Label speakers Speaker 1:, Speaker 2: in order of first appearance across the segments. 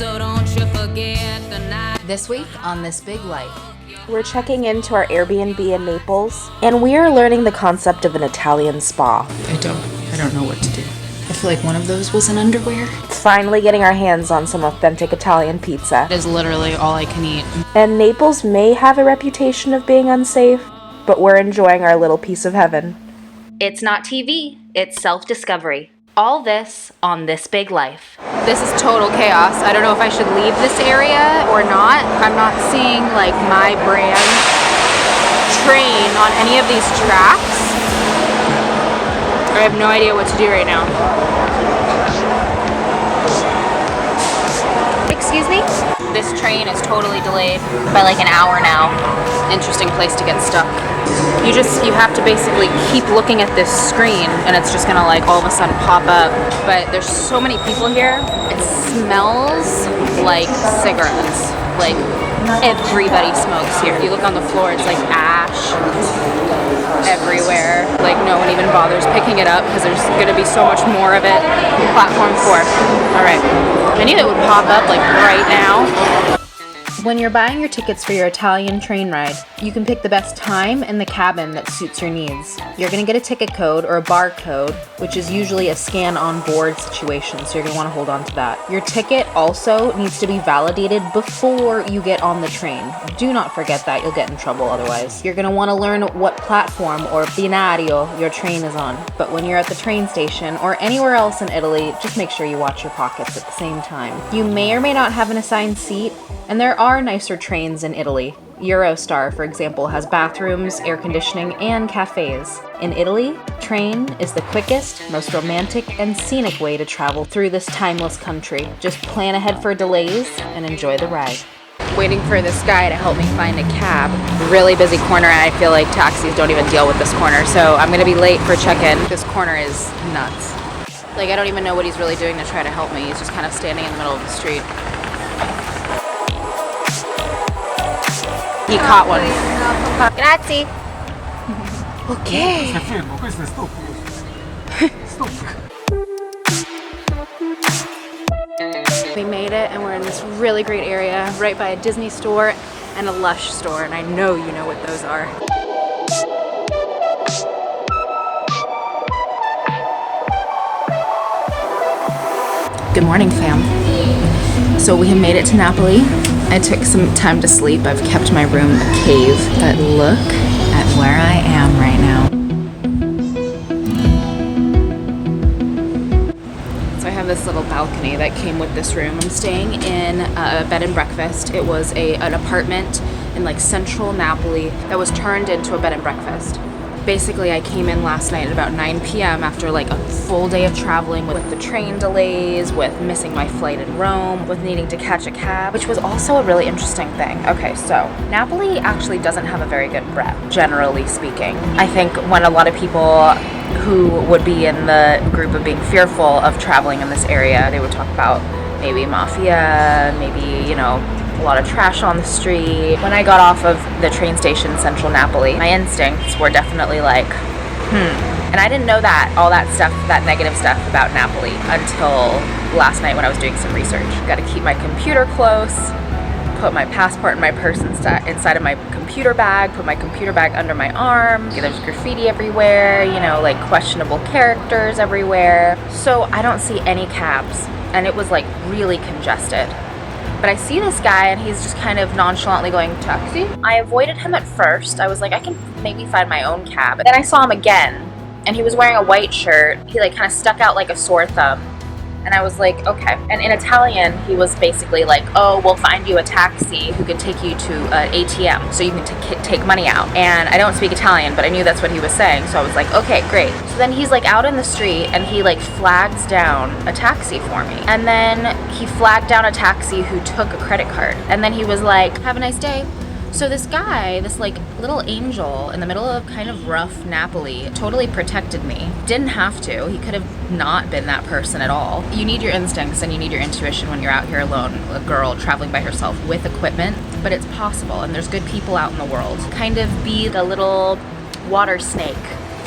Speaker 1: so don't you forget the night.
Speaker 2: This week on This Big Life.
Speaker 3: We're checking into our Airbnb in Naples, and we are learning the concept of an Italian spa.
Speaker 2: I don't know what to do. I feel like one of those was an underwear.
Speaker 3: Finally getting our hands on some authentic Italian pizza.
Speaker 2: It is literally all I can eat.
Speaker 3: And Naples may have a reputation of being unsafe, but we're enjoying our little piece of heaven.
Speaker 4: It's not TV, it's self-discovery. All this on This Big Life.
Speaker 5: This is total chaos. I don't know if I should leave this area or not. I'm not seeing like my brand train on any of these tracks. I have no idea what to do right now. Excuse me? This train is totally delayed by like an hour now. Interesting place to get stuck. You have to basically keep looking at this screen and it's just gonna like all of a sudden pop up. But there's so many people here. It smells like cigarettes. Like everybody smokes here. If you look on the floor, it's like ash everywhere. Like no one even bothers picking it up because there's gonna be so much more of it. Platform 4. All right. I knew it would pop up like right now. When you're buying your tickets for your Italian train ride, you can pick the best time and the cabin that suits your needs. You're going to get a ticket code or a barcode, which is usually a scan on board situation, so you're going to want to hold on to that. Your ticket also needs to be validated before you get on the train. Do not forget that, you'll get in trouble otherwise. You're going to want to learn what platform or binario your train is on. But when you're at the train station or anywhere else in Italy, just make sure you watch your pockets at the same time. You may or may not have an assigned seat, and there are nicer trains in Italy. Eurostar, for example, has bathrooms, air conditioning, and cafes. In Italy, train is the quickest, most romantic, and scenic way to travel through this timeless country. Just plan ahead for delays and enjoy the ride. Waiting for this guy to help me find a cab. Really busy corner, and I feel like taxis don't even deal with this corner, so I'm gonna be late for check-in. This corner is nuts. Like, I don't even know what he's really doing to try to help me. He's just kind of standing in the middle of the street. He caught one. Grazie. Okay. We made it and we're in this really great area right by a Disney store and a Lush store, and I know you know what those are. Good morning, fam. So we have made it to Napoli. I took some time to sleep. I've kept my room a cave, but look at where I am right now. So I have this little balcony that came with this room. I'm staying in a bed and breakfast. It was an apartment in like central Napoli that was turned into a bed and breakfast. Basically, I came in last night at about 9 p.m. after like a full day of traveling with the train delays, with missing my flight in Rome, with needing to catch a cab, which was also a really interesting thing. Okay, so Napoli actually doesn't have a very good rep, generally speaking. I think when a lot of people who would be in the group of being fearful of traveling in this area, they would talk about maybe mafia, maybe, you know, a lot of trash on the street. When I got off of the train station in central Napoli, my instincts were definitely like, And I didn't know that, all that stuff, that negative stuff about Napoli until last night when I was doing some research. Got to keep my computer close, put my passport and my purse inside of my computer bag, put my computer bag under my arm. There's graffiti everywhere, you know, like questionable characters everywhere. So I don't see any cabs, and it was like really congested. But I see this guy and he's just kind of nonchalantly going, taxi? I avoided him at first. I was like, I can maybe find my own cab. But then I saw him again and he was wearing a white shirt. He like kind of stuck out like a sore thumb. And I was like, okay. And in Italian, he was basically like, oh, we'll find you a taxi who can take you to an ATM so you can take money out. And I don't speak Italian, but I knew that's what he was saying. So I was like, okay, great. So then he's like out in the street and he like flags down a taxi for me. And then he flagged down a taxi who took a credit card. And then he was like, have a nice day. So this guy, this like little angel in the middle of kind of rough Napoli, totally protected me. Didn't have to. He could have not been that person at all. You need your instincts and you need your intuition when you're out here alone, a girl traveling by herself with equipment, but it's possible and there's good people out in the world. Kind of be the little water snake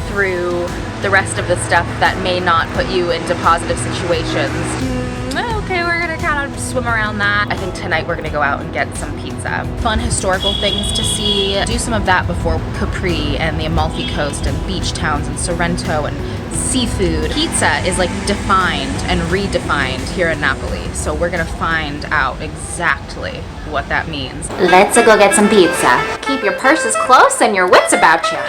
Speaker 5: through the rest of the stuff that may not put you into positive situations. Okay, we're gonna count on swim around that. I think tonight we're gonna go out and get some pizza. Fun historical things to see. Do some of that before Capri and the Amalfi Coast and beach towns and Sorrento and seafood. Pizza is like defined and redefined here in Napoli, so we're gonna find out exactly what that means.
Speaker 4: Let's go get some pizza. Keep your purses close and your wits about you.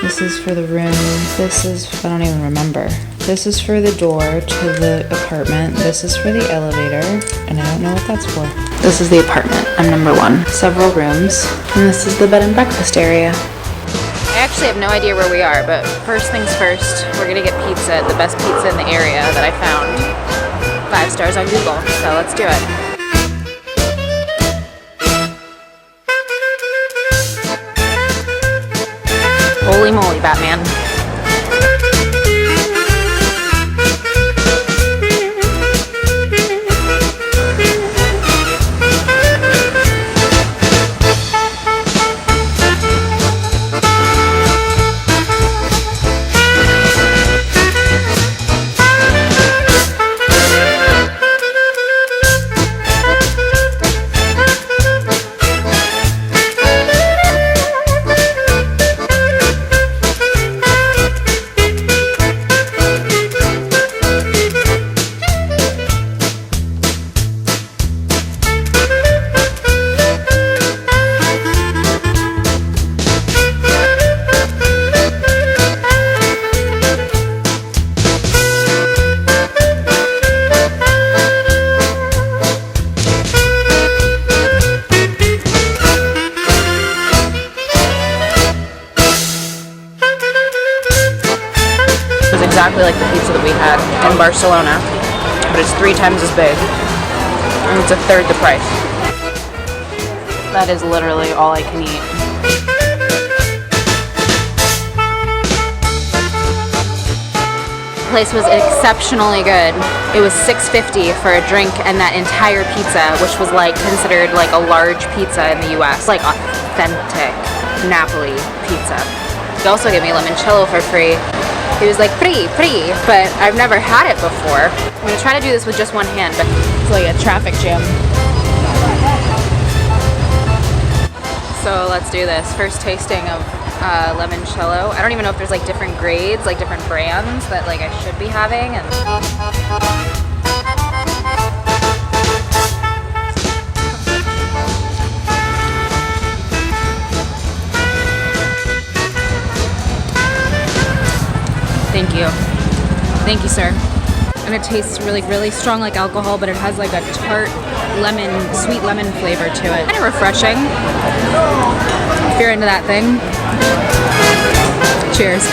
Speaker 2: This is for the room. This is, I don't even remember. This is for the door to the apartment. This is for the elevator, and I don't know what that's for. This is the apartment. I'm number 1. Several rooms, and this is the bed and breakfast area.
Speaker 5: I actually have no idea where we are, but first things first, we're gonna get pizza, the best pizza in the area that I found. 5 stars on Google, so let's do it. Holy moly, Batman. Exactly like the pizza that we had in Barcelona, but it's 3 times as big, and it's 1/3 the price. That is literally all I can eat. The place was exceptionally good. It was $6.50 for a drink and that entire pizza, which was like considered like a large pizza in the US, like authentic Napoli pizza. They also gave me limoncello for free. It was like pretty, but I've never had it before. I'm gonna try to do this with just one hand, but it's like a traffic jam. So let's do this. First tasting of limoncello. I don't even know if there's like different grades, like different brands that like I should be having. And thank you. Thank you, sir. And it tastes really strong like alcohol, but it has like a tart lemon, sweet lemon flavor to it. Kind of refreshing. If you're into that thing. Cheers.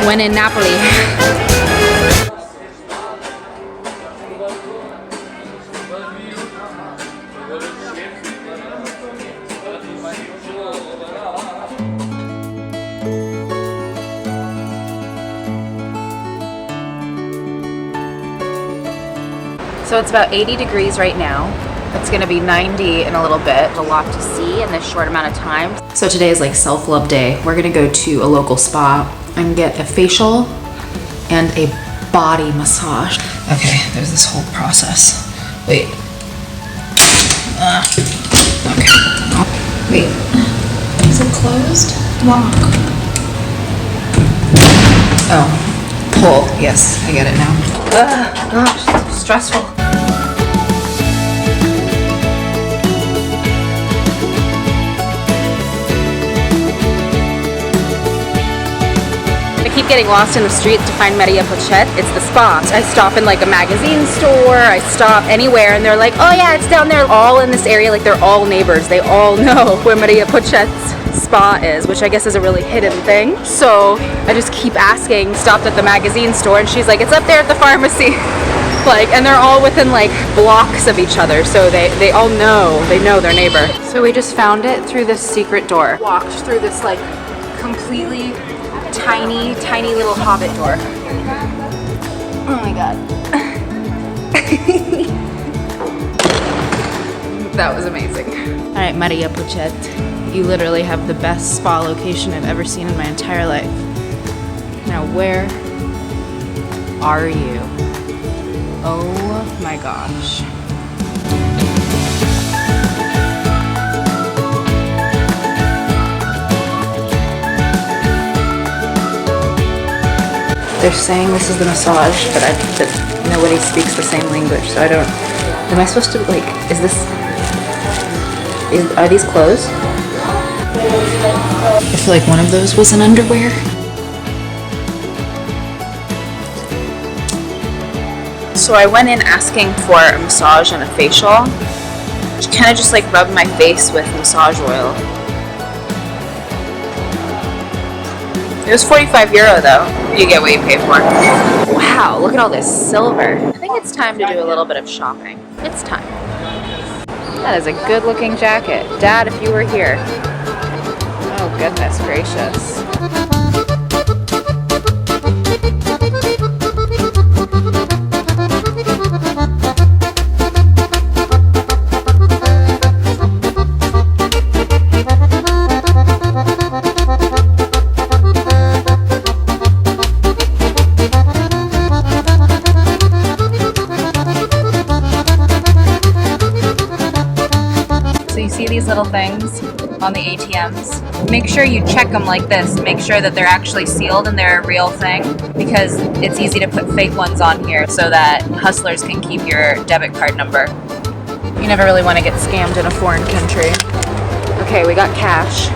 Speaker 5: When in Napoli. So it's about 80 degrees right now. It's gonna be 90 in a little bit. A lot to see in this short amount of time.
Speaker 2: So today is like self-love day. We're gonna go to a local spa and get a facial and a body massage. Okay, there's this whole process. Wait. Okay. Wait. Is it closed? Lock. Oh. Pull. Yes, I get it now. Gosh, stressful.
Speaker 5: I keep getting lost in the street to find Maria Pochet. It's the spa. I stop in like a magazine store, I stop anywhere, and they're like, oh yeah, it's down there. All in this area, like they're all neighbors. They all know where Maria Pochet's spa is, which I guess is a really hidden thing. So I just keep asking, stopped at the magazine store, and she's like, it's up there at the pharmacy. Like, and they're all within like blocks of each other, so they all know, they know their neighbor. So we just found it through this secret door. Walked through this like completely tiny little hobbit door. Oh my god. That was amazing. All right, Maria Pochet, you literally have the best spa location I've ever seen in my entire life. Now where are you? Oh my gosh.
Speaker 2: They're saying this is the massage, but nobody speaks the same language, so I don't. Am I supposed to like? Are these clothes? I feel like one of those was an underwear.
Speaker 5: So I went in asking for a massage and a facial. She kind of just like rubbed my face with massage oil. It was €45 though. You get what you pay for. Wow, look at all this silver. I think it's time to do a little bit of shopping. It's time. That is a good looking jacket. Dad, if you were here. Oh goodness gracious. These little things on the ATMs. Make sure you check them like this. Make sure that they're actually sealed and they're a real thing, because it's easy to put fake ones on here so that hustlers can keep your debit card number. You never really want to get scammed in a foreign country. Okay, we got cash.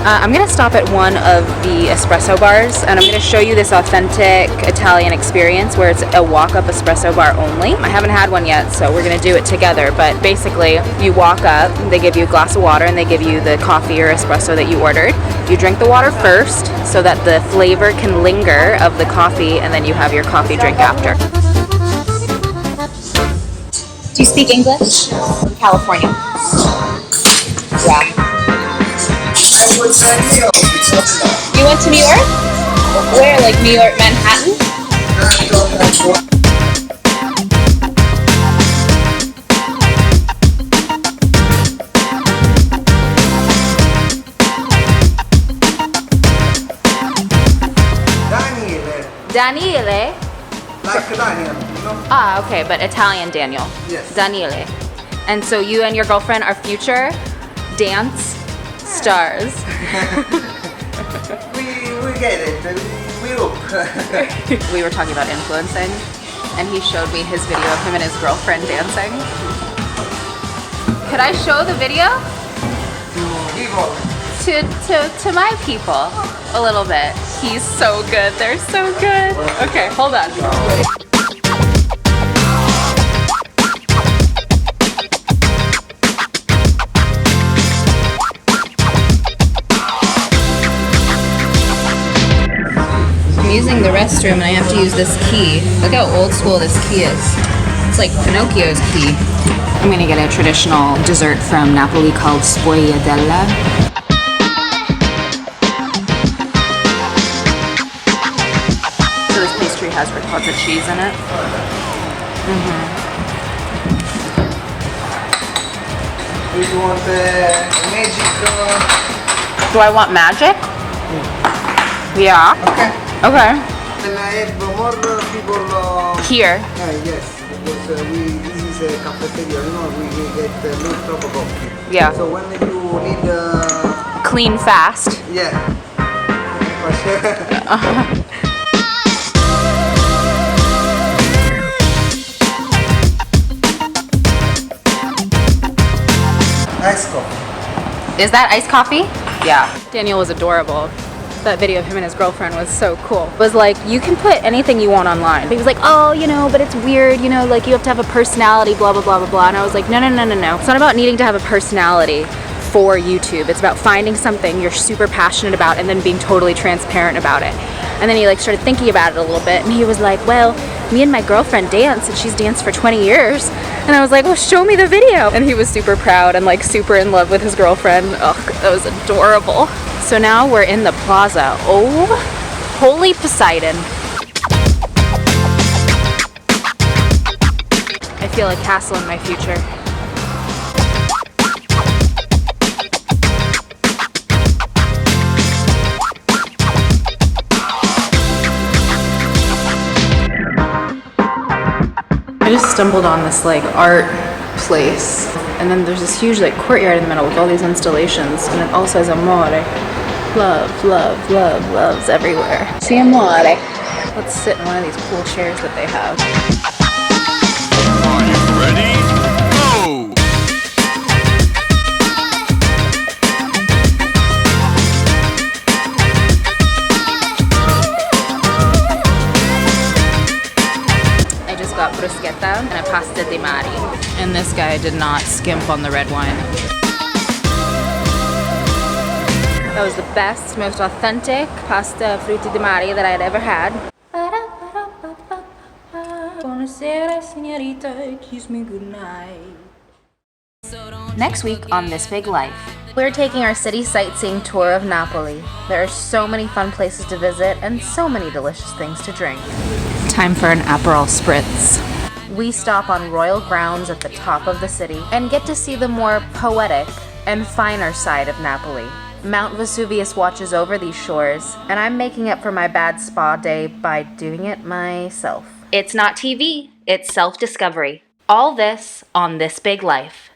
Speaker 5: I'm gonna stop at one of the espresso bars and I'm gonna show you this authentic Italian experience where it's a walk-up espresso bar only. I haven't had one yet, so we're gonna do it together, but basically you walk up, they give you a glass of water and they give you the coffee or espresso that you ordered. You drink the water first so that the flavor can linger of the coffee, and then you have your coffee drink after. Do you speak English? From California. Yeah. You went to New York? Where, like New York, Manhattan? Daniele?
Speaker 6: Like Daniel, you know?
Speaker 5: Ah, okay, but Italian Daniel.
Speaker 6: Yes.
Speaker 5: Daniele. And so you and your girlfriend are future dance stars.
Speaker 6: we get it. We hope.
Speaker 5: We were talking about influencing, and he showed me his video of him and his girlfriend dancing. Could I show the video? To my people a little bit. He's so good. They're so good. Okay, hold on. I'm using the restroom and I have to use this key. Look how old school this key is. It's like Pinocchio's key. I'm gonna get a traditional dessert from Napoli called sfogliatella. So this pastry has ricotta cheese in it.
Speaker 6: Do you want magic?
Speaker 5: Do I want magic? Yeah.
Speaker 6: Okay.
Speaker 5: Okay.
Speaker 6: Can I have more people
Speaker 5: Here.
Speaker 6: yes, because this is a cafeteria, you know, we get no top of coffee.
Speaker 5: Yeah.
Speaker 6: So when you need
Speaker 5: Clean fast.
Speaker 6: yeah. Iced coffee.
Speaker 5: Is that iced coffee? Yeah. Daniel was adorable. That video of him and his girlfriend was so cool. It was like, you can put anything you want online. He was like, oh, you know, but it's weird, you know, like you have to have a personality, blah, blah, blah, blah, blah. And I was like, no. It's not about needing to have a personality for YouTube. It's about finding something you're super passionate about and then being totally transparent about it. And then he like started thinking about it a little bit and he was like, well, me and my girlfriend dance and she's danced for 20 years. And I was like, well, show me the video. And he was super proud and like super in love with his girlfriend. Ugh, that was adorable. So now we're in the plaza. Oh, holy Poseidon. I feel a castle in my future. just stumbled on this like art place, and then there's this huge like courtyard in the middle with all these installations, and it all says amore. Love, love, love, loves everywhere. Si amore. Let's sit in one of these cool chairs that they have.
Speaker 7: Are you ready? Go!
Speaker 5: I just got bruschetta and a pasta di mare. And this guy did not skimp on the red wine. That was the best, most authentic pasta frutti di mare that I had ever had. Buonasera, signorita, kiss me goodnight.
Speaker 4: Next week on This Big Life.
Speaker 3: We're taking our city sightseeing tour of Napoli. There are so many fun places to visit and so many delicious things to drink.
Speaker 5: Time for an Aperol Spritz.
Speaker 3: We stop on royal grounds at the top of the city and get to see the more poetic and finer side of Napoli. Mount Vesuvius watches over these shores, and I'm making up for my bad spa day by doing it myself.
Speaker 4: It's not TV, it's self-discovery. All this on This Big Life.